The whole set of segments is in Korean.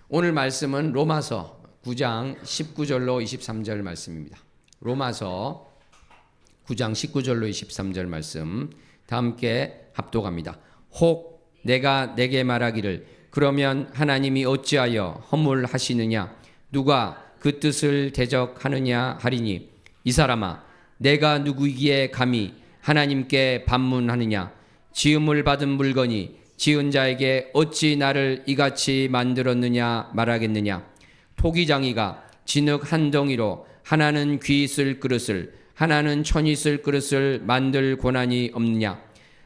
오늘 말씀은 로마서 9장 19절로 23절 말씀입니다. 로마서 9장 19절로 23절 말씀 다 함께 합독합니다. 혹 내가 내게 말하기를 그러면 하나님이 어찌하여 허물하시느냐 누가 그 뜻을 대적하느냐 하리니 이 사람아 내가 누구이기에 감히 하나님께 반문하느냐 지음을 받은 물건이 지은 자에게 어찌 나를 이같이 만들었느냐 말하겠느냐 토기장이가 진흙 한 덩이로 하나는 귀 쓸 그릇을 하나는 천이 쓸 그릇을 만들 권한이 없느냐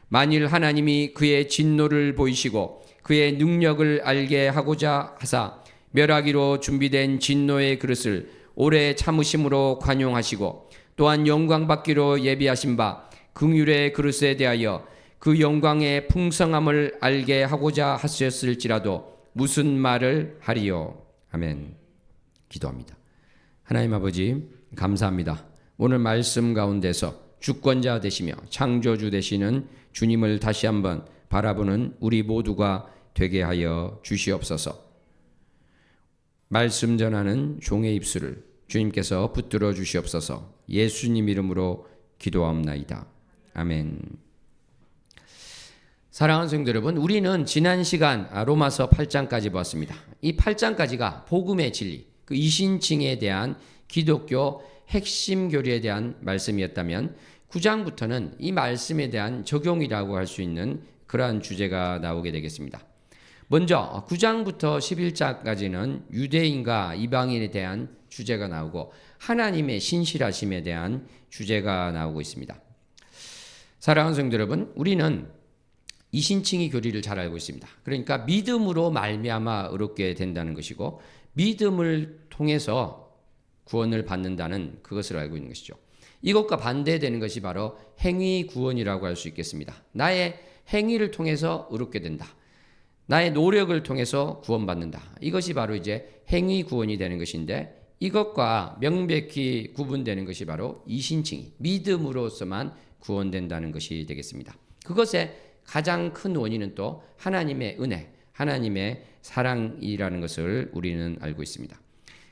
만일 하나님이 그의 진노를 보이시고 그의 능력을 알게 하고자 하사 멸하기로 준비된 진노의 그릇을 오래 참으심으로 관용하시고 또한 영광 받기로 예비하신 바 긍휼의 그릇에 대하여 그 영광의 풍성함을 알게 하고자 하셨을지라도 무슨 말을 하리요. 아멘. 기도합니다. 하나님 아버지 감사합니다. 오늘 말씀 가운데서 주권자 되시며 창조주 되시는 주님을 다시 한번 바라보는 우리 모두가 되게 하여 주시옵소서. 말씀 전하는 종의 입술을 주님께서 붙들어 주시옵소서. 예수님 이름으로 기도하옵나이다. 아멘. 사랑하는 성도 여러분, 우리는 지난 시간 로마서 8장까지 보았습니다. 이 8장까지가 복음의 진리, 그 이신칭에 대한 기독교 핵심 교리에 대한 말씀이었다면 9장부터는 이 말씀에 대한 적용이라고 할 수 있는 그러한 주제가 나오게 되겠습니다. 먼저 9장부터 11장까지는 유대인과 이방인에 대한 주제가 나오고 하나님의 신실하심에 대한 주제가 나오고 있습니다. 사랑하는 성도 여러분, 우리는 이신칭의 교리를 잘 알고 있습니다. 그러니까 믿음으로 말미암아 의롭게 된다는 것이고 믿음을 통해서 구원을 받는다는 그것을 알고 있는 것이죠. 이것과 반대되는 것이 바로 행위 구원이라고 할 수 있겠습니다. 나의 행위를 통해서 의롭게 된다. 나의 노력을 통해서 구원받는다. 이것이 바로 이제 행위 구원이 되는 것인데 이것과 명백히 구분되는 것이 바로 이신칭이 믿음으로서만 구원된다는 것이 되겠습니다. 그것의 가장 큰 원인은 또 하나님의 은혜, 하나님의 사랑이라는 것을 우리는 알고 있습니다.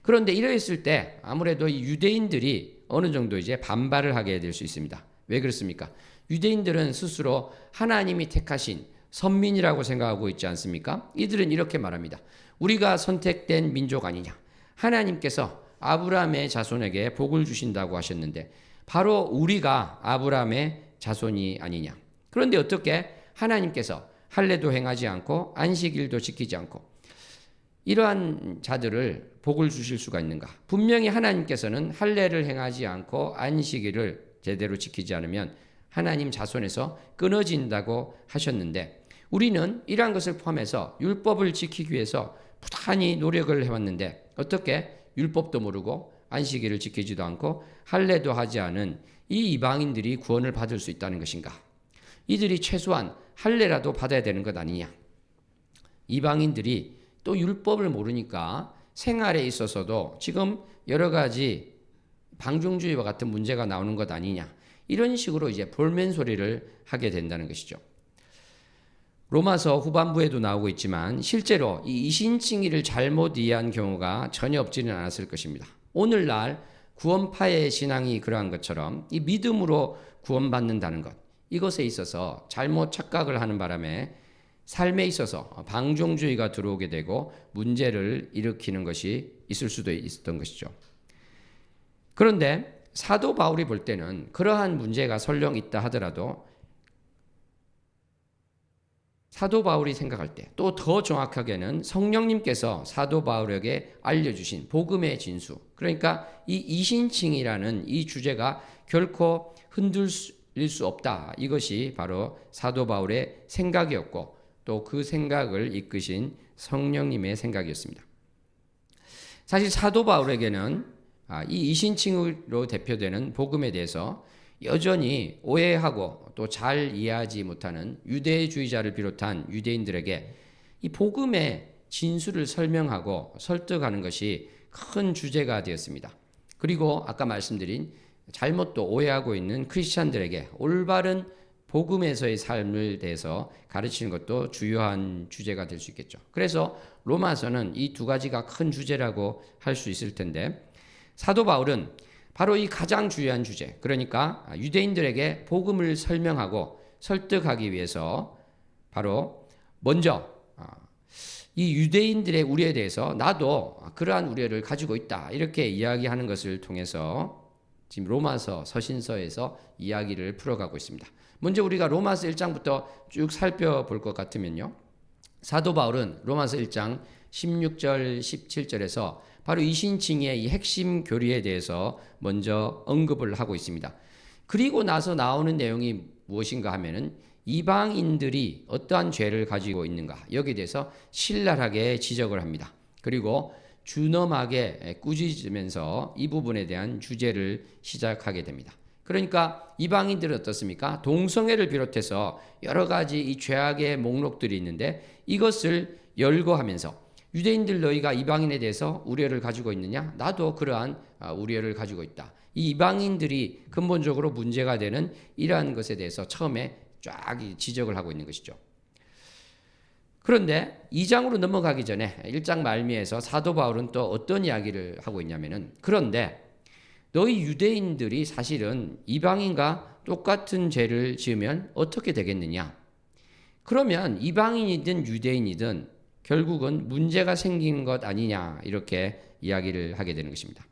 그런데 이러했을 때 아무래도 이 유대인들이 어느 정도 이제 반발을 하게 될 수 있습니다. 왜 그렇습니까? 유대인들은 스스로 하나님이 택하신 선민이라고 생각하고 있지 않습니까? 이들은 이렇게 말합니다. 우리가 선택된 민족 아니냐? 하나님께서 아브라함의 자손에게 복을 주신다고 하셨는데 바로 우리가 아브라함의 자손이 아니냐? 그런데 어떻게 하나님께서 할례도 행하지 않고 안식일도 지키지 않고 이러한 자들을 복을 주실 수가 있는가? 분명히 하나님께서는 할례를 행하지 않고 안식일을 제대로 지키지 않으면 하나님 자손에서 끊어진다고 하셨는데 우리는 이러한 것을 포함해서 율법을 지키기 위해서 부단히 노력을 해왔는데 어떻게 율법도 모르고 안식일을 지키지도 않고 할례도 하지 않은 이 이방인들이 구원을 받을 수 있다는 것인가? 이들이 최소한 할례라도 받아야 되는 것 아니냐? 이방인들이 또 율법을 모르니까 생활에 있어서도 지금 여러 가지 방종주의와 같은 문제가 나오는 것 아니냐? 이런 식으로 이제 볼멘 소리를 하게 된다는 것이죠. 로마서 후반부에도 나오고 있지만 실제로 이 이신칭의를 잘못 이해한 경우가 전혀 없지는 않았을 것입니다. 오늘날 구원파의 신앙이 그러한 것처럼 이 믿음으로 구원받는다는 것, 이것에 있어서 잘못 착각을 하는 바람에 삶에 있어서 방종주의가 들어오게 되고 문제를 일으키는 것이 있을 수도 있었던 것이죠. 그런데 사도 바울이 볼 때는 그러한 문제가 설령 있다 하더라도 사도 바울이 생각할 때 또 더 정확하게는 성령님께서 사도 바울에게 알려주신 복음의 진수, 그러니까 이 이신칭이라는 이 주제가 결코 흔들릴 수 없다. 이것이 바로 사도 바울의 생각이었고 또 그 생각을 이끄신 성령님의 생각이었습니다. 사실 사도 바울에게는 이 이신칭으로 대표되는 복음에 대해서 여전히 오해하고 또 잘 이해하지 못하는 유대주의자를 비롯한 유대인들에게 이 복음의 진수를 설명하고 설득하는 것이 큰 주제가 되었습니다. 그리고 아까 말씀드린 잘못 또 오해하고 있는 크리스찬들에게 올바른 복음에서의 삶을 대해서 가르치는 것도 주요한 주제가 될 수 있겠죠. 그래서 로마서는 이 두 가지가 큰 주제라고 할 수 있을 텐데, 사도 바울은 바로 이 가장 중요한 주제, 그러니까 유대인들에게 복음을 설명하고 설득하기 위해서 바로 먼저 이 유대인들의 우려에 대해서 나도 그러한 우려를 가지고 있다, 이렇게 이야기하는 것을 통해서 지금 로마서 서신서에서 이야기를 풀어가고 있습니다. 먼저 우리가 로마서 1장부터 쭉 살펴볼 것 같으면요, 사도 바울은 로마서 1장 16절 17절에서 바로 이신칭의 이 핵심 교리에 대해서 먼저 언급을 하고 있습니다. 그리고 나서 나오는 내용이 무엇인가 하면은 이방인들이 어떠한 죄를 가지고 있는가, 여기에 대해서 신랄하게 지적을 합니다. 그리고 준엄하게 꾸짖으면서 이 부분에 대한 주제를 시작하게 됩니다. 그러니까 이방인들은 어떻습니까? 동성애를 비롯해서 여러 가지 이 죄악의 목록들이 있는데, 이것을 열거하면서 유대인들 너희가 이방인에 대해서 우려를 가지고 있느냐? 나도 그러한 우려를 가지고 있다. 이 이방인들이 근본적으로 문제가 되는 이러한 것에 대해서 처음에 쫙 지적을 하고 있는 것이죠. 그런데 2장으로 넘어가기 전에 1장 말미에서 사도 바울은 또 어떤 이야기를 하고 있냐면은, 그런데 너희 유대인들이 사실은 이방인과 똑같은 죄를 지으면 어떻게 되겠느냐? 그러면 이방인이든 유대인이든 결국은 문제가 생긴 것 아니냐, 이렇게 이야기를 하게 되는 것입니다.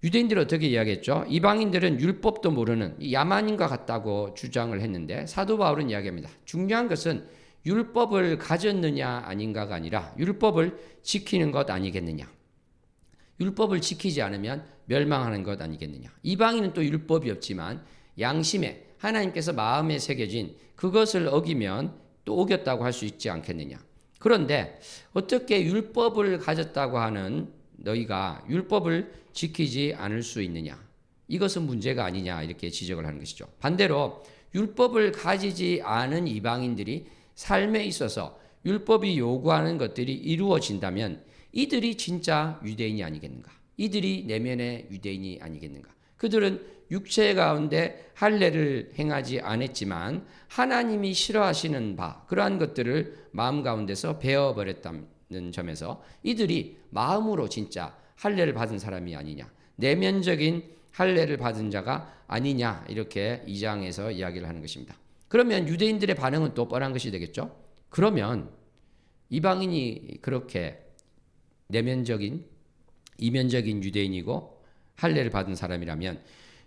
유대인들은 어떻게 이야기했죠? 이방인들은 율법도 모르는 야만인과 같다고 주장을 했는데, 사도 바울은 이야기합니다. 중요한 것은 율법을 가졌느냐 아닌가가 아니라 율법을 지키는 것 아니겠느냐. 율법을 지키지 않으면 멸망하는 것 아니겠느냐. 이방인은 또 율법이 없지만 양심에, 하나님께서 마음에 새겨진 그것을 어기면 또 어겼다고 할 수 있지 않겠느냐. 그런데 어떻게 율법을 가졌다고 하는 너희가 율법을 지키지 않을 수 있느냐? 이것은 문제가 아니냐, 이렇게 지적을 하는 것이죠. 반대로 율법을 가지지 않은 이방인들이 삶에 있어서 율법이 요구하는 것들이 이루어진다면 이들이 진짜 유대인이 아니겠는가? 이들이 내면의 유대인이 아니겠는가? 그들은 육체 가운데 할례를 행하지 않았지만 하나님이 싫어하시는 바, 그러한 것들을 마음 가운데서 배워버렸다는 점에서 이들이 마음으로 진짜 할례를 받은 사람이 아니냐, 내면적인 할례를 받은 자가 아니냐, 이렇게 2장에서 이야기를 하는 것입니다. 그러면 유대인들의 반응은 또 뻔한 것이 되겠죠. 그러면 이방인이 그렇게 내면적인, 이면적인 유대인이고 할례를 받은 사람이라면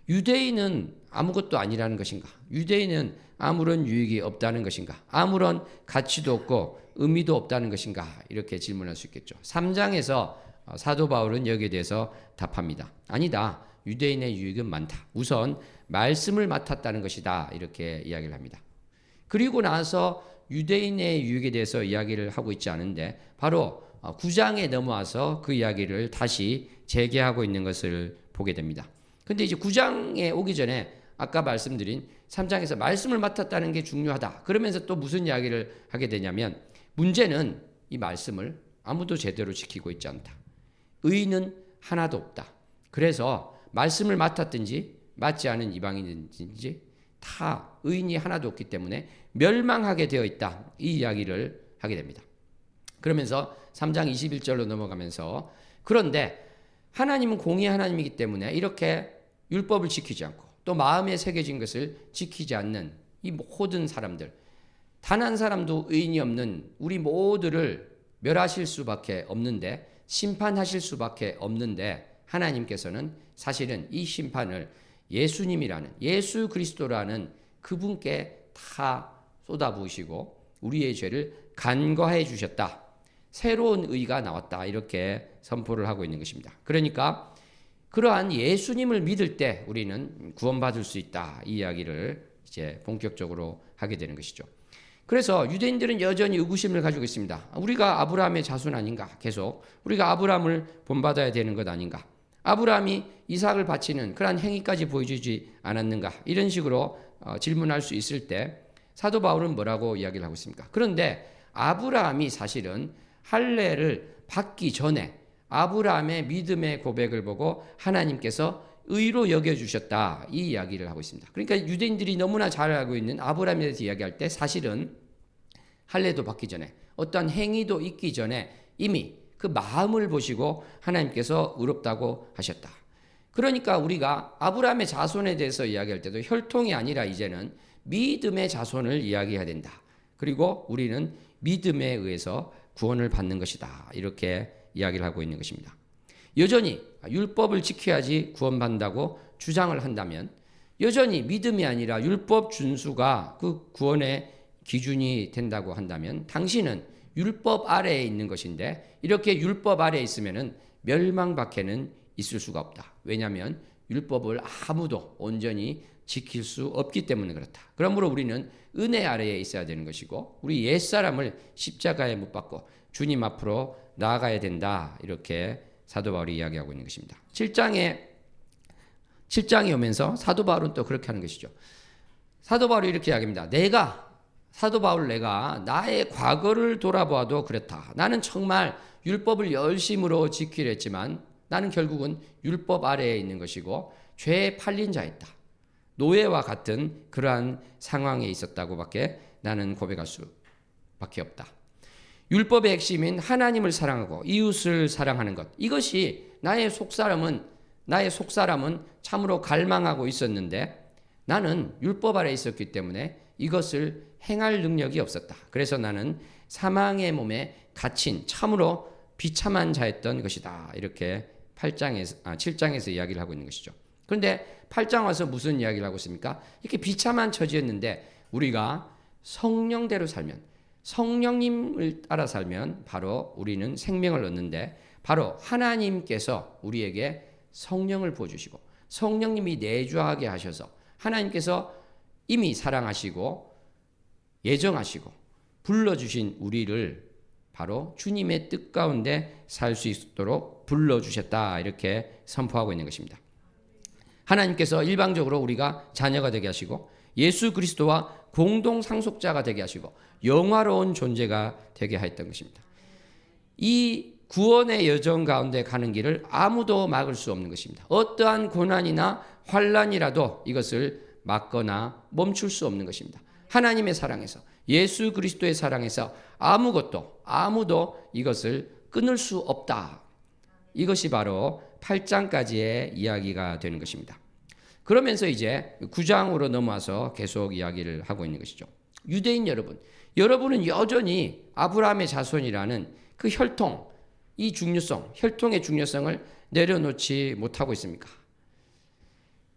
유대인은 아무것도 아니라는 것인가? 유대인은 아무런 유익이 없다는 것인가? 아무런 가치도 없고 의미도 없다는 것인가? 이렇게 질문할 수 있겠죠. 3장에서 사도 바울은 여기에 대해서 답합니다. 아니다. 유대인의 유익은 많다. 우선 말씀을 맡았다는 것이다, 이렇게 이야기를 합니다. 그리고 나서 유대인의 유익에 대해서 이야기를 하고 있지 않은데 바로 9장에 넘어와서 그 이야기를 다시 재개하고 있는 것을 보게 됩니다. 근데 이제 9장에 오기 전에 아까 말씀드린 3장에서 말씀을 맡았다는 게 중요하다. 그러면서 또 무슨 이야기를 하게 되냐면, 문제는 이 말씀을 아무도 제대로 지키고 있지 않다. 의인은 하나도 없다. 그래서 말씀을 맡았든지 맡지 않은 이방인이든지 다 의인이 하나도 없기 때문에 멸망하게 되어 있다. 이 이야기를 하게 됩니다. 그러면서 3장 21절로 넘어가면서, 그런데 하나님은 공의의 하나님이기 때문에 이렇게 율법을 지키지 않고 또 마음에 새겨진 것을 지키지 않는 이 모든 사람들, 단 한 사람도 의인이 없는 우리 모두를 멸하실 수밖에 없는데, 심판하실 수밖에 없는데, 하나님께서는 사실은 이 심판을 예수님이라는, 예수 그리스도라는 그분께 다 쏟아부으시고 우리의 죄를 간과해 주셨다. 새로운 의가 나왔다. 이렇게 선포를 하고 있는 것입니다. 그러니까 그러한 예수님을 믿을 때 우리는 구원받을 수 있다. 이 이야기를 이제 본격적으로 하게 되는 것이죠. 그래서 유대인들은 여전히 의구심을 가지고 있습니다. 우리가 아브라함의 자손 아닌가? 계속 우리가 아브라함을 본받아야 되는 것 아닌가? 아브라함이 이삭을 바치는 그러한 행위까지 보여주지 않았는가? 이런 식으로 질문할 수 있을 때 사도 바울은 뭐라고 이야기를 하고 있습니까? 그런데 아브라함이 사실은 할례를 받기 전에 아브라함의 믿음의 고백을 보고 하나님께서 의로 여겨주셨다, 이 이야기를 하고 있습니다. 그러니까 유대인들이 너무나 잘 알고 있는 아브라함에 대해서 이야기할 때 사실은 할례도 받기 전에 어떠한 행위도 있기 전에 이미 그 마음을 보시고 하나님께서 의롭다고 하셨다. 그러니까 우리가 아브라함의 자손에 대해서 이야기할 때도 혈통이 아니라 이제는 믿음의 자손을 이야기해야 된다. 그리고 우리는 믿음에 의해서 구원을 받는 것이다, 이렇게 이야기를 하고 있는 것입니다. 여전히 율법을 지켜야지 구원받는다고 주장을 한다면 여전히 믿음이 아니라 율법 준수가 그 구원의 기준이 된다고 한다면 당신은 율법 아래에 있는 것인데, 이렇게 율법 아래에 있으면은 멸망밖에는 있을 수가 없다. 왜냐하면 율법을 아무도 온전히 지킬 수 없기 때문에 그렇다. 그러므로 우리는 은혜 아래에 있어야 되는 것이고, 우리 옛사람을 십자가에 못 박고 주님 앞으로 나아가야 된다, 이렇게 사도 바울이 이야기하고 있는 것입니다. 7장에 오면서 사도 바울은 또 그렇게 하는 것이죠. 사도 바울이 이렇게 이야기합니다. 사도 바울 내가 나의 과거를 돌아보아도 그렇다. 나는 정말 율법을 열심으로 지키려 했지만 나는 결국은 율법 아래에 있는 것이고 죄에 팔린 자였다. 노예와 같은 그러한 상황에 있었다고밖에 나는 고백할 수밖에 없다. 율법의 핵심인 하나님을 사랑하고 이웃을 사랑하는 것, 이것이 나의 속사람은 참으로 갈망하고 있었는데 나는 율법 아래에 있었기 때문에 이것을 행할 능력이 없었다. 그래서 나는 사망의 몸에 갇힌 참으로 비참한 자였던 것이다, 이렇게 7장에서 이야기를 하고 있는 것이죠. 그런데 8장 와서 무슨 이야기를 하고 있습니까? 이렇게 비참한 처지였는데 우리가 성령대로 살면, 성령님을 따라 살면 바로 우리는 생명을 얻는데, 바로 하나님께서 우리에게 성령을 부어주시고 성령님이 내주하게 하셔서 하나님께서 이미 사랑하시고 예정하시고 불러주신 우리를 바로 주님의 뜻 가운데 살 수 있도록 불러주셨다, 이렇게 선포하고 있는 것입니다. 하나님께서 일방적으로 우리가 자녀가 되게 하시고 예수 그리스도와 공동 상속자가 되게 하시고 영화로운 존재가 되게 하였던 것입니다. 이 구원의 여정 가운데 가는 길을 아무도 막을 수 없는 것입니다. 어떠한 고난이나 환난이라도 이것을 막거나 멈출 수 없는 것입니다. 하나님의 사랑에서, 예수 그리스도의 사랑에서 아무도 이것을 끊을 수 없다. 이것이 바로 8장까지의 이야기가 되는 것입니다. 그러면서 이제 9장으로 넘어와서 계속 이야기를 하고 있는 것이죠. 유대인 여러분은 여전히 아브라함의 자손이라는 그 혈통, 이 중요성, 혈통의 중요성을 내려놓지 못하고 있습니까?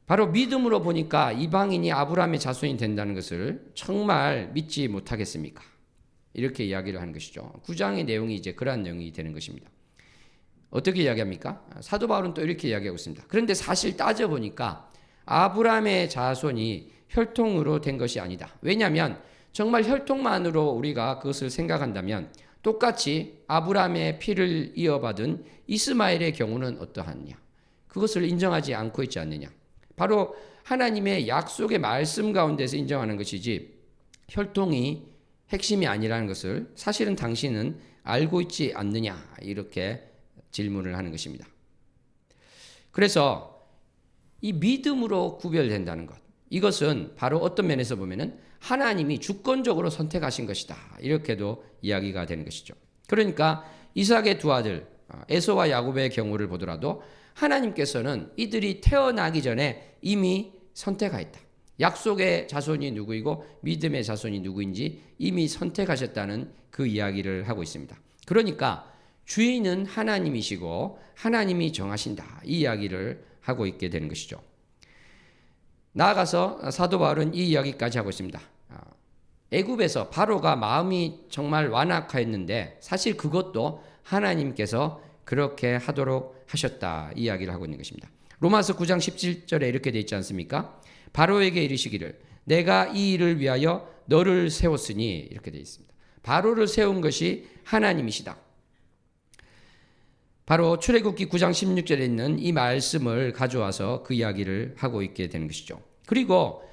바로 믿음으로 보니까 이방인이 아브라함의 자손이 된다는 것을 정말 믿지 못하겠습니까? 이렇게 이야기를 하는 것이죠. 9장의 내용이 이제 그러한 내용이 되는 것입니다. 어떻게 이야기합니까? 사도 바울은 또 이렇게 이야기하고 있습니다. 그런데 사실 따져보니까 아브라함의 자손이 혈통으로 된 것이 아니다. 왜냐하면 정말 혈통만으로 우리가 그것을 생각한다면 똑같이 아브라함의 피를 이어받은 이스마엘의 경우는 어떠하느냐? 그것을 인정하지 않고 있지 않느냐? 바로 하나님의 약속의 말씀 가운데서 인정하는 것이지 혈통이 핵심이 아니라는 것을 사실은 당신은 알고 있지 않느냐? 이렇게 질문을 하는 것입니다. 그래서 이 믿음으로 구별된다는 것, 이것은 바로 어떤 면에서 보면은 하나님이 주권적으로 선택하신 것이다, 이렇게도 이야기가 되는 것이죠. 그러니까 이삭의 두 아들 에서와 야곱의 경우를 보더라도 하나님께서는 이들이 태어나기 전에 이미 선택하였다. 약속의 자손이 누구이고 믿음의 자손이 누구인지 이미 선택하셨다는 그 이야기를 하고 있습니다. 그러니까 주인은 하나님이시고 하나님이 정하신다, 이 이야기를 하고 있게 되는 것이죠. 나아가서 사도 바울은 이 이야기까지 하고 있습니다. 애굽에서 바로가 마음이 정말 완악하였는데 사실 그것도 하나님께서 그렇게 하도록 하셨다, 이 이야기를 하고 있는 것입니다. 로마서 9장 17절에 이렇게 되어 있지 않습니까? 바로에게 이르시기를 내가 이 일을 위하여 너를 세웠으니, 이렇게 되어 있습니다. 바로를 세운 것이 하나님이시다. 바로 출애굽기 9장 16절에 있는 이 말씀을 가져와서 그 이야기를 하고 있게 되는 것이죠. 그리고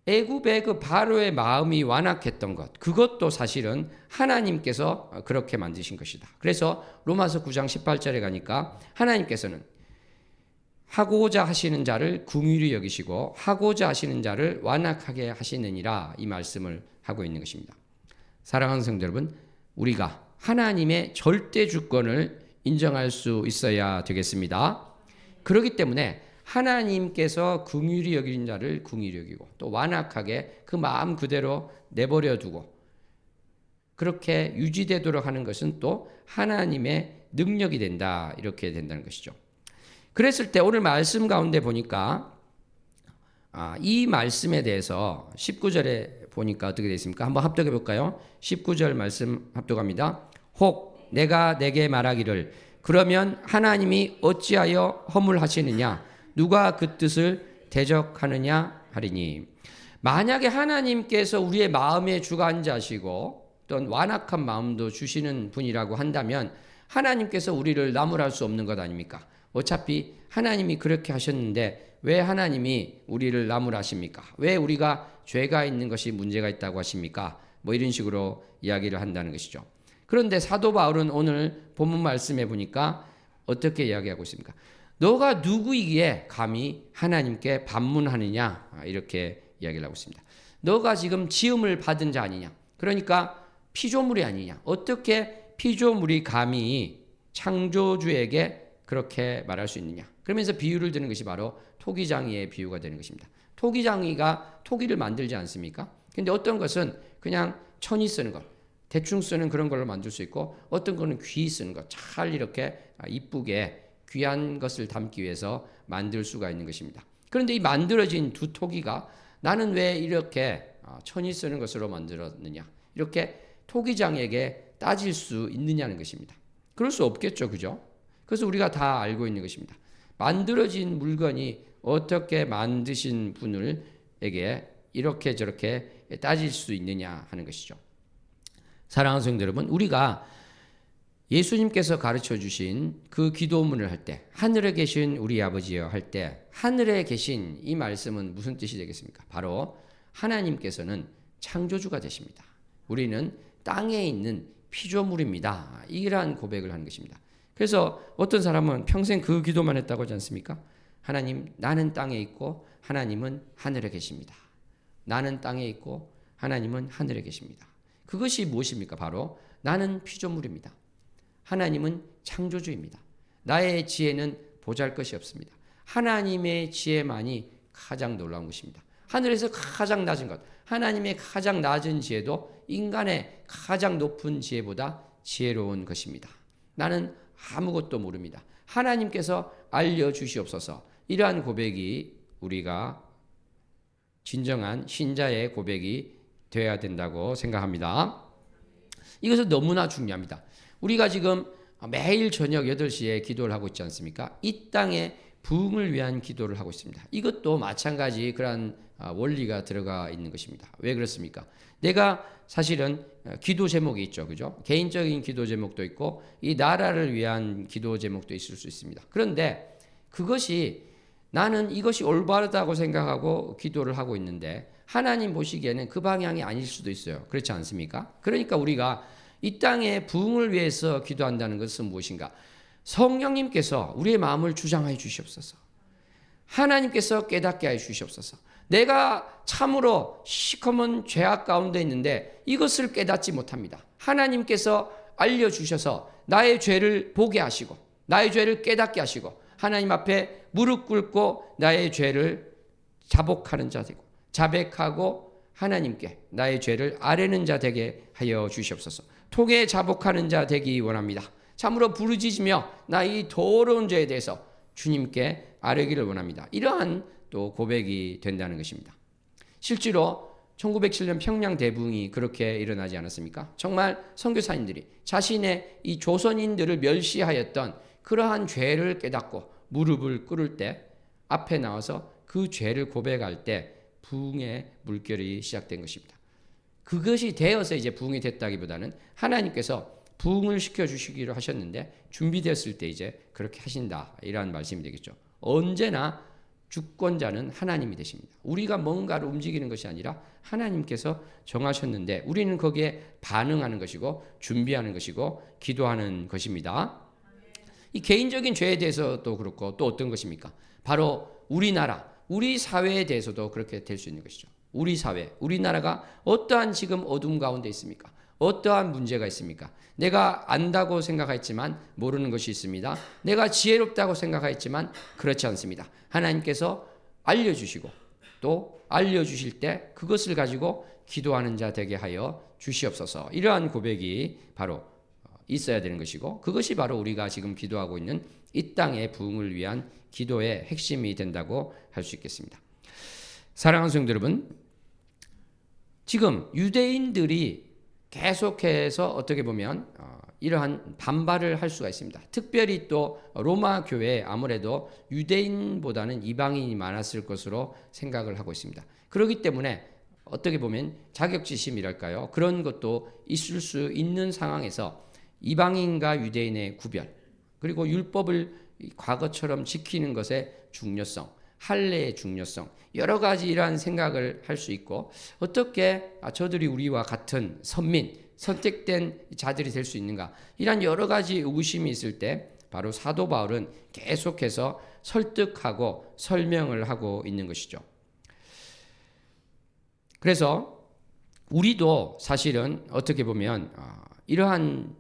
애굽의 그 바로의 마음이 완악했던 것, 그것도 사실은 하나님께서 그렇게 만드신 것이다. 그래서 로마서 9장 18절에 가니까 하나님께서는 하고자 하시는 자를 긍휼히 여기시고 하고자 하시는 자를 완악하게 하시느니라, 이 말씀을 하고 있는 것입니다. 사랑하는 성도 여러분, 우리가 하나님의 절대 주권을 인정할 수 있어야 되겠습니다. 그렇기 때문에 하나님께서 긍휼히 여기는 자를 긍휼히 여기고 또 완악하게 그 마음 그대로 내버려 두고 그렇게 유지되도록 하는 것은 또 하나님의 능력이 된다, 이렇게 된다는 것이죠. 그랬을 때 오늘 말씀 가운데 보니까 이 말씀에 대해서 19절에 보니까 어떻게 되어 있습니까? 한번 합독해 볼까요? 19절 말씀 합독합니다. 혹 내가 내게 말하기를 그러면 하나님이 어찌하여 허물하시느냐, 누가 그 뜻을 대적하느냐 하리니. 만약에 하나님께서 우리의 마음의 주관자시고 또는 완악한 마음도 주시는 분이라고 한다면 하나님께서 우리를 나무랄 수 없는 것 아닙니까? 어차피 하나님이 그렇게 하셨는데 왜 하나님이 우리를 나무라십니까? 왜 우리가 죄가 있는 것이 문제가 있다고 하십니까? 뭐 이런 식으로 이야기를 한다는 것이죠. 그런데 사도 바울은 오늘 본문 말씀에 보니까 어떻게 이야기하고 있습니까? 너가 누구이기에 감히 하나님께 반문하느냐, 이렇게 이야기를 하고 있습니다. 너가 지금 지음을 받은 자 아니냐, 그러니까 피조물이 아니냐, 어떻게 피조물이 감히 창조주에게 그렇게 말할 수 있느냐. 그러면서 비유를 드는 것이 바로 토기장이의 비유가 되는 것입니다. 토기장이가 토기를 만들지 않습니까? 근데 어떤 것은 그냥 천이 쓰는 것, 대충 쓰는 그런 걸로 만들 수 있고, 어떤 거는 귀 쓰는 것, 잘 이렇게 이쁘게 귀한 것을 담기 위해서 만들 수가 있는 것입니다. 그런데 이 만들어진 두 토기가 나는 왜 이렇게 천이 쓰는 것으로 만들었느냐, 이렇게 토기장에게 따질 수 있느냐는 것입니다. 그럴 수 없겠죠, 그죠? 그래서 우리가 다 알고 있는 것입니다. 만들어진 물건이 어떻게 만드신 분에게 이렇게 저렇게 따질 수 있느냐 하는 것이죠. 사랑하는 성도 여러분, 우리가 예수님께서 가르쳐 주신 그 기도문을 할 때 하늘에 계신 우리 아버지여 할 때 하늘에 계신 이 말씀은 무슨 뜻이 되겠습니까? 바로 하나님께서는 창조주가 되십니다. 우리는 땅에 있는 피조물입니다. 이러한 고백을 하는 것입니다. 그래서 어떤 사람은 평생 그 기도만 했다고 하지 않습니까? 하나님, 나는 땅에 있고 하나님은 하늘에 계십니다. 나는 땅에 있고 하나님은 하늘에 계십니다. 그것이 무엇입니까? 바로 나는 피조물입니다. 하나님은 창조주입니다. 나의 지혜는 보잘것이 없습니다. 하나님의 지혜만이 가장 놀라운 것입니다. 하늘에서 가장 낮은 것, 하나님의 가장 낮은 지혜도 인간의 가장 높은 지혜보다 지혜로운 것입니다. 나는 아무것도 모릅니다. 하나님께서 알려주시옵소서. 이러한 고백이 우리가 진정한 신자의 고백이 되어야 된다고 생각합니다. 이것은 너무나 중요합니다. 우리가 지금 매일 저녁 8시에 기도를 하고 있지 않습니까? 이 땅의 부흥을 위한 기도를 하고 있습니다. 이것도 마찬가지 그러한 원리가 들어가 있는 것입니다. 왜 그렇습니까? 내가 사실은 기도 제목이 있죠. 그죠? 개인적인 기도 제목도 있고 이 나라를 위한 기도 제목도 있을 수 있습니다. 그런데 그것이 나는 이것이 올바르다고 생각하고 기도를 하고 있는데 하나님 보시기에는 그 방향이 아닐 수도 있어요. 그렇지 않습니까? 그러니까 우리가 이 땅의 부흥을 위해서 기도한다는 것은 무엇인가? 성령님께서 우리의 마음을 주장하여 주시옵소서. 하나님께서 깨닫게 하여 주시옵소서. 내가 참으로 시커먼 죄악 가운데 있는데 이것을 깨닫지 못합니다. 하나님께서 알려주셔서 나의 죄를 보게 하시고 나의 죄를 깨닫게 하시고 하나님 앞에 무릎 꿇고 나의 죄를 자복하는 자 되고 자백하고 하나님께 나의 죄를 아뢰는 자 되게 하여 주시옵소서. 통에 자복하는 자 되기 원합니다. 참으로 부르짖으며 나의 더러운 죄에 대해서 주님께 아뢰기를 원합니다. 이러한 또 고백이 된다는 것입니다. 실제로 1907년 평양 대붕이 그렇게 일어나지 않았습니까? 정말 선교사님들이 자신의 이 조선인들을 멸시하였던 그러한 죄를 깨닫고 무릎을 꿇을 때 앞에 나와서 그 죄를 고백할 때 부흥의 물결이 시작된 것입니다. 그것이 되어서 이제 부흥이 됐다기보다는 하나님께서 부흥을 시켜주시기로 하셨는데 준비됐을 때 이제 그렇게 하신다, 이러한 말씀이 되겠죠. 언제나 주권자는 하나님이 되십니다. 우리가 뭔가를 움직이는 것이 아니라 하나님께서 정하셨는데 우리는 거기에 반응하는 것이고 준비하는 것이고 기도하는 것입니다. 이 개인적인 죄에 대해서도 그렇고 또 어떤 것입니까? 바로 우리나라, 우리 사회에 대해서도 그렇게 될 수 있는 것이죠. 우리 사회, 우리나라가 어떠한 지금 어둠 가운데 있습니까? 어떠한 문제가 있습니까? 내가 안다고 생각했지만 모르는 것이 있습니다. 내가 지혜롭다고 생각했지만 그렇지 않습니다. 하나님께서 알려주시고 또 알려주실 때 그것을 가지고 기도하는 자 되게 하여 주시옵소서. 이러한 고백이 바로 있어야 되는 것이고 그것이 바로 우리가 지금 기도하고 있는 이 땅의 부흥을 위한 기도의 핵심이 된다고 할 수 있겠습니다. 사랑하는 성도 여러분, 지금 유대인들이 계속해서 어떻게 보면 이러한 반발을 할 수가 있습니다. 특별히 또 로마 교회에 아무래도 유대인보다는 이방인이 많았을 것으로 생각을 하고 있습니다. 그렇기 때문에 어떻게 보면 자격지심이랄까요? 그런 것도 있을 수 있는 상황에서 이방인과 유대인의 구별, 그리고 율법을 과거처럼 지키는 것의 중요성, 할례의 중요성, 여러 가지 이러한 생각을 할 수 있고 어떻게 저들이 우리와 같은 선민, 선택된 자들이 될 수 있는가, 이러한 여러 가지 의구심이 있을 때 바로 사도 바울은 계속해서 설득하고 설명을 하고 있는 것이죠. 그래서 우리도 사실은 어떻게 보면 이러한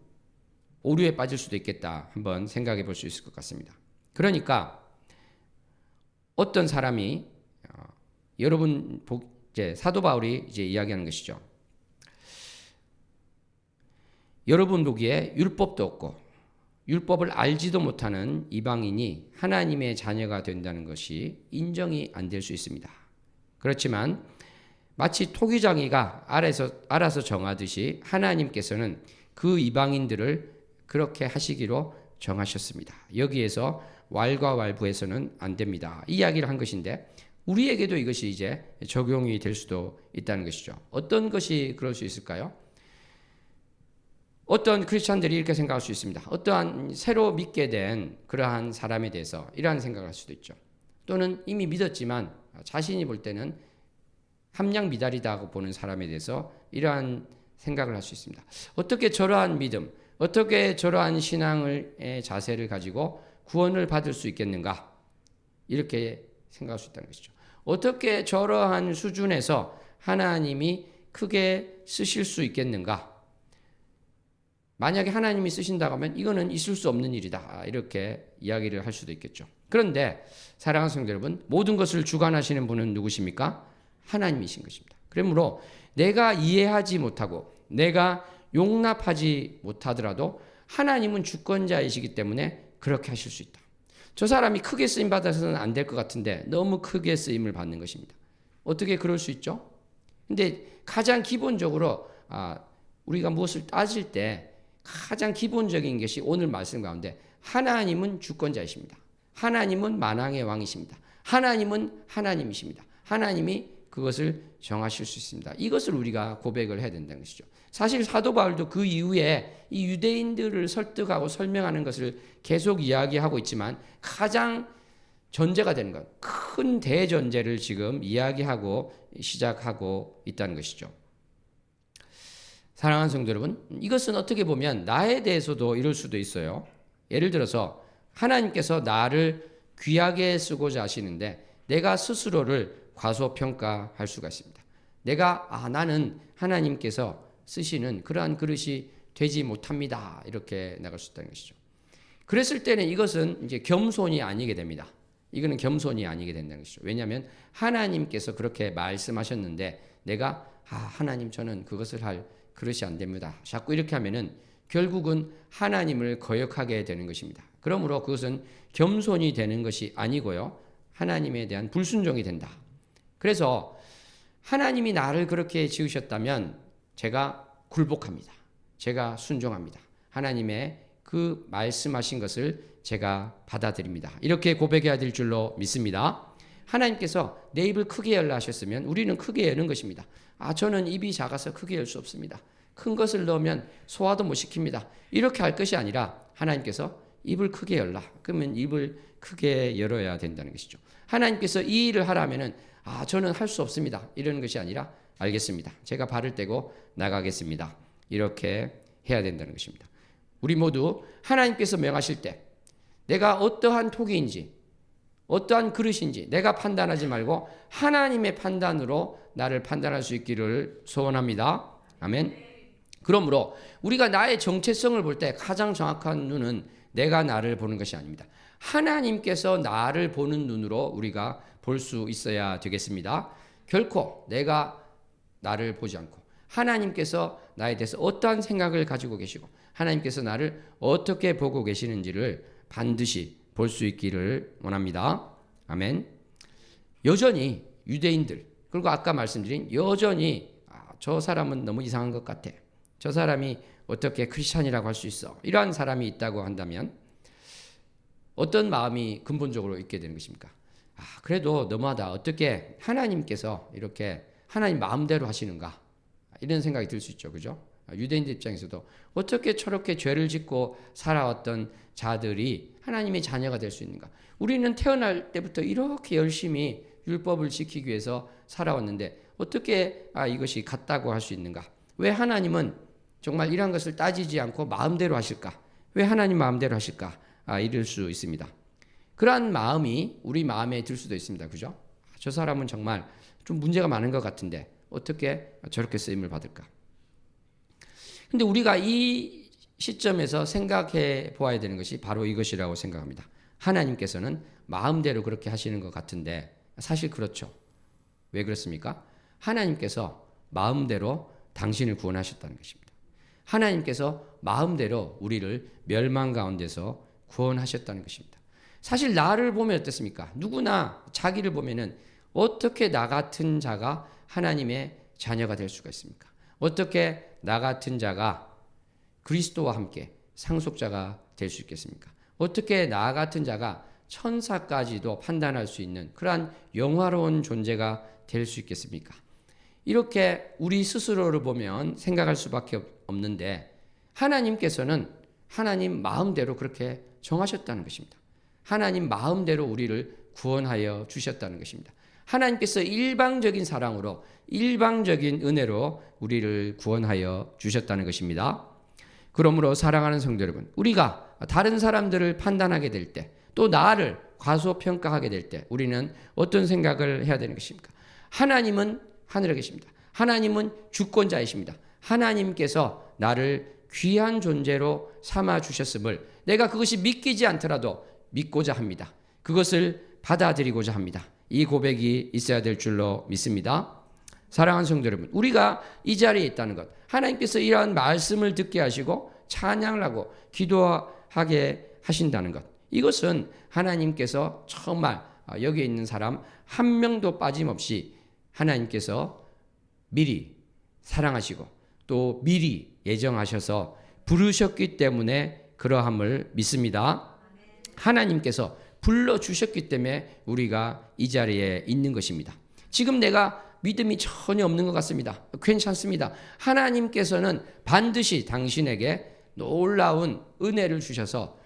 오류에 빠질 수도 있겠다 한번 생각해 볼 수 있을 것 같습니다. 그러니까 어떤 사람이 여러분 이제 사도 바울이 이제 이야기하는 것이죠. 여러분 보기에 율법도 없고 율법을 알지도 못하는 이방인이 하나님의 자녀가 된다는 것이 인정이 안 될 수 있습니다. 그렇지만 마치 토기장이가 알아서 정하듯이 하나님께서는 그 이방인들을 그렇게 하시기로 정하셨습니다. 여기에서 왈가왈부해서는 안 됩니다. 이 이야기를 한 것인데 우리에게도 이것이 이제 적용이 될 수도 있다는 것이죠. 어떤 것이 그럴 수 있을까요? 어떤 크리스찬들이 이렇게 생각할 수 있습니다. 어떠한 새로 믿게 된 그러한 사람에 대해서 이러한 생각을 할 수도 있죠. 또는 이미 믿었지만 자신이 볼 때는 함량 미달이다고 보는 사람에 대해서 이러한 생각을 할 수 있습니다. 어떻게 저러한 믿음, 어떻게 저러한 신앙의 자세를 가지고 구원을 받을 수 있겠는가? 이렇게 생각할 수 있다는 것이죠. 어떻게 저러한 수준에서 하나님이 크게 쓰실 수 있겠는가? 만약에 하나님이 쓰신다고 하면 이거는 있을 수 없는 일이다. 이렇게 이야기를 할 수도 있겠죠. 그런데 사랑하는 성도 여러분, 모든 것을 주관하시는 분은 누구십니까? 하나님이신 것입니다. 그러므로 내가 이해하지 못하고 내가 용납하지 못하더라도 하나님은 주권자이시기 때문에 그렇게 하실 수 있다. 저 사람이 크게 쓰임 받아서는 안 될 것 같은데 너무 크게 쓰임을 받는 것입니다. 어떻게 그럴 수 있죠? 근데 가장 기본적으로 우리가 무엇을 따질 때 가장 기본적인 것이 오늘 말씀 가운데 하나님은 주권자이십니다. 하나님은 만왕의 왕이십니다. 하나님은 하나님이십니다. 하나님이 그것을 정하실 수 있습니다. 이것을 우리가 고백을 해야 된다는 것이죠. 사실 사도 바울도 그 이후에 이 유대인들을 설득하고 설명하는 것을 계속 이야기하고 있지만 가장 전제가 되는 것, 큰 대전제를 지금 이야기하고 시작하고 있다는 것이죠. 사랑하는 성도 여러분, 이것은 어떻게 보면 나에 대해서도 이럴 수도 있어요. 예를 들어서 하나님께서 나를 귀하게 쓰고자 하시는데 내가 스스로를 과소평가할 수가 있습니다. 내가 나는 하나님께서 쓰시는 그러한 그릇이 되지 못합니다. 이렇게 나갈 수 있다는 것이죠. 그랬을 때는 이것은 이제 겸손이 아니게 됩니다. 이거는 겸손이 아니게 된다는 것이죠. 왜냐하면 하나님께서 그렇게 말씀하셨는데 내가 하나님 저는 그것을 할 그릇이 안 됩니다. 자꾸 이렇게 하면은 결국은 하나님을 거역하게 되는 것입니다. 그러므로 그것은 겸손이 되는 것이 아니고요. 하나님에 대한 불순종이 된다. 그래서 하나님이 나를 그렇게 지으셨다면 제가 굴복합니다. 제가 순종합니다. 하나님의 그 말씀하신 것을 제가 받아들입니다. 이렇게 고백해야 될 줄로 믿습니다. 하나님께서 내 입을 크게 열라 하셨으면 우리는 크게 여는 것입니다. 저는 입이 작아서 크게 열 수 없습니다. 큰 것을 넣으면 소화도 못 시킵니다. 이렇게 할 것이 아니라 하나님께서 입을 크게 열라. 그러면 입을 크게 열어야 된다는 것이죠. 하나님께서 이 일을 하라면은 저는 할 수 없습니다. 이러는 것이 아니라 알겠습니다. 제가 발을 떼고 나가겠습니다. 이렇게 해야 된다는 것입니다. 우리 모두 하나님께서 명하실 때 내가 어떠한 톡인지, 어떠한 그릇인지 내가 판단하지 말고 하나님의 판단으로 나를 판단할 수 있기를 소원합니다. 아멘. 그러므로 우리가 나의 정체성을 볼 때 가장 정확한 눈은 내가 나를 보는 것이 아닙니다. 하나님께서 나를 보는 눈으로 우리가 볼 수 있어야 되겠습니다. 결코 내가 나를 보지 않고 하나님께서 나에 대해서 어떠한 생각을 가지고 계시고 하나님께서 나를 어떻게 보고 계시는지를 반드시 볼 수 있기를 원합니다. 아멘. 여전히 유대인들, 그리고 아까 말씀드린 여전히 저 사람은 너무 이상한 것 같아, 저 사람이 어떻게 크리스찬이라고 할 수 있어, 이러한 사람이 있다고 한다면 어떤 마음이 근본적으로 있게 되는 것입니까? 그래도 너무하다, 어떻게 하나님께서 이렇게 하나님 마음대로 하시는가, 이런 생각이 들 수 있죠. 그죠? 유대인들 입장에서도 어떻게 저렇게 죄를 짓고 살아왔던 자들이 하나님의 자녀가 될 수 있는가? 우리는 태어날 때부터 이렇게 열심히 율법을 지키기 위해서 살아왔는데 어떻게 이것이 같다고 할 수 있는가? 왜 하나님은 정말 이러한 것을 따지지 않고 마음대로 하실까? 왜 하나님 마음대로 하실까? 이럴 수 있습니다. 그러한 마음이 우리 마음에 들 수도 있습니다. 그죠? 저 사람은 정말 좀 문제가 많은 것 같은데 어떻게 저렇게 쓰임을 받을까? 근데 우리가 이 시점에서 생각해 보아야 되는 것이 바로 이것이라고 생각합니다. 하나님께서는 마음대로 그렇게 하시는 것 같은데 사실 그렇죠. 왜 그렇습니까? 하나님께서 마음대로 당신을 구원하셨다는 것입니다. 하나님께서 마음대로 우리를 멸망 가운데서 구원하셨다는 것입니다. 사실 나를 보면 어떻습니까? 누구나 자기를 보면은 어떻게 나 같은 자가 하나님의 자녀가 될 수가 있습니까? 어떻게 나 같은 자가 그리스도와 함께 상속자가 될 수 있겠습니까? 어떻게 나 같은 자가 천사까지도 판단할 수 있는 그러한 영화로운 존재가 될 수 있겠습니까? 이렇게 우리 스스로를 보면 생각할 수밖에 없는데 하나님께서는 하나님 마음대로 그렇게 정하셨다는 것입니다. 하나님 마음대로 우리를 구원하여 주셨다는 것입니다. 하나님께서 일방적인 사랑으로 일방적인 은혜로 우리를 구원하여 주셨다는 것입니다. 그러므로 사랑하는 성도 여러분, 우리가 다른 사람들을 판단하게 될 때, 또 나를 과소평가하게 될 때 우리는 어떤 생각을 해야 되는 것입니까? 하나님은 하늘에 계십니다. 하나님은 주권자이십니다. 하나님께서 나를 귀한 존재로 삼아 주셨음을 내가 그것이 믿기지 않더라도 믿고자 합니다. 그것을 받아들이고자 합니다. 이 고백이 있어야 될 줄로 믿습니다. 사랑하는 성도 여러분, 우리가 이 자리에 있다는 것, 하나님께서 이러한 말씀을 듣게 하시고 찬양을 하고 기도하게 하신다는 것, 이것은 하나님께서 정말 여기에 있는 사람 한 명도 빠짐없이 하나님께서 미리 사랑하시고 또 미리 예정하셔서 부르셨기 때문에 그러함을 믿습니다. 하나님께서 불러주셨기 때문에 우리가 이 자리에 있는 것입니다. 지금 내가 믿음이 전혀 없는 것 같습니다. 괜찮습니다. 하나님께서는 반드시 당신에게 놀라운 은혜를 주셔서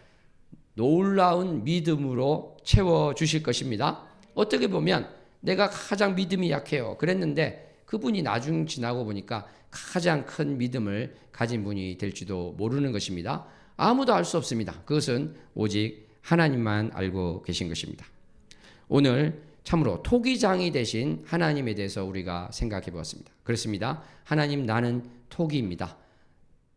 놀라운 믿음으로 채워주실 것입니다. 어떻게 보면 내가 가장 믿음이 약해요 그랬는데 그분이 나중 지나고 보니까 가장 큰 믿음을 가진 분이 될지도 모르는 것입니다. 아무도 알 수 없습니다. 그것은 오직 하나님만 알고 계신 것입니다. 오늘 참으로 토기장이 되신 하나님에 대해서 우리가 생각해 보았습니다. 그렇습니다. 하나님, 나는 토기입니다.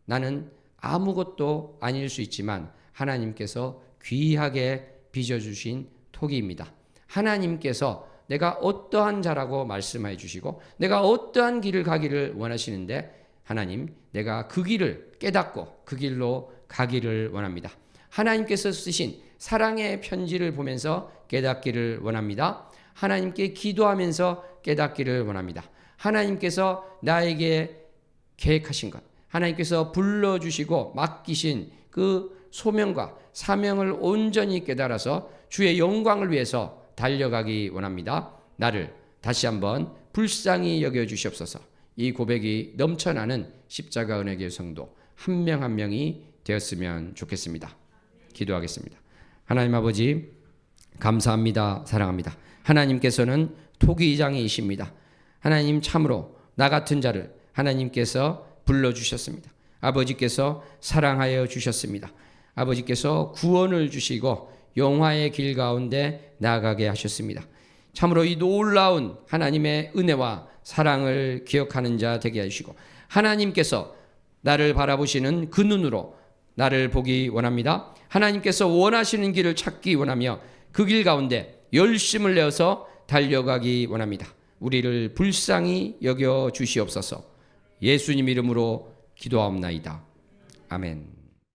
나는 아무것도 아닐 수 있지만 하나님께서 귀하게 빚어주신 토기입니다. 하나님께서 내가 어떠한 자라고 말씀해 주시고 내가 어떠한 길을 가기를 원하시는데 하나님, 내가 그 길을 깨닫고 그 길로 가기를 원합니다. 하나님께서 쓰신 사랑의 편지를 보면서 깨닫기를 원합니다. 하나님께 기도하면서 깨닫기를 원합니다. 하나님께서 나에게 계획하신 것, 하나님께서 불러주시고 맡기신 그 소명과 사명을 온전히 깨달아서 주의 영광을 위해서 달려가기 원합니다. 나를 다시 한번 불쌍히 여겨주시옵소서. 이 고백이 넘쳐나는 십자가 은혜교회 성도 한 명 한 명이 되었으면 좋겠습니다. 기도하겠습니다. 하나님 아버지, 감사합니다. 사랑합니다. 하나님께서는 토기장이십니다. 하나님, 참으로 나 같은 자를 하나님께서 불러주셨습니다. 아버지께서 사랑하여 주셨습니다. 아버지께서 구원을 주시고 영화의 길 가운데 나아가게 하셨습니다. 참으로 이 놀라운 하나님의 은혜와 사랑을 기억하는 자 되게 하시고 하나님께서 나를 바라보시는 그 눈으로 나를 보기 원합니다. 하나님께서 원하시는 길을 찾기 원하며 그 길 가운데 열심을 내어서 달려가기 원합니다. 우리를 불쌍히 여겨 주시옵소서. 예수님 이름으로 기도하옵나이다. 아멘.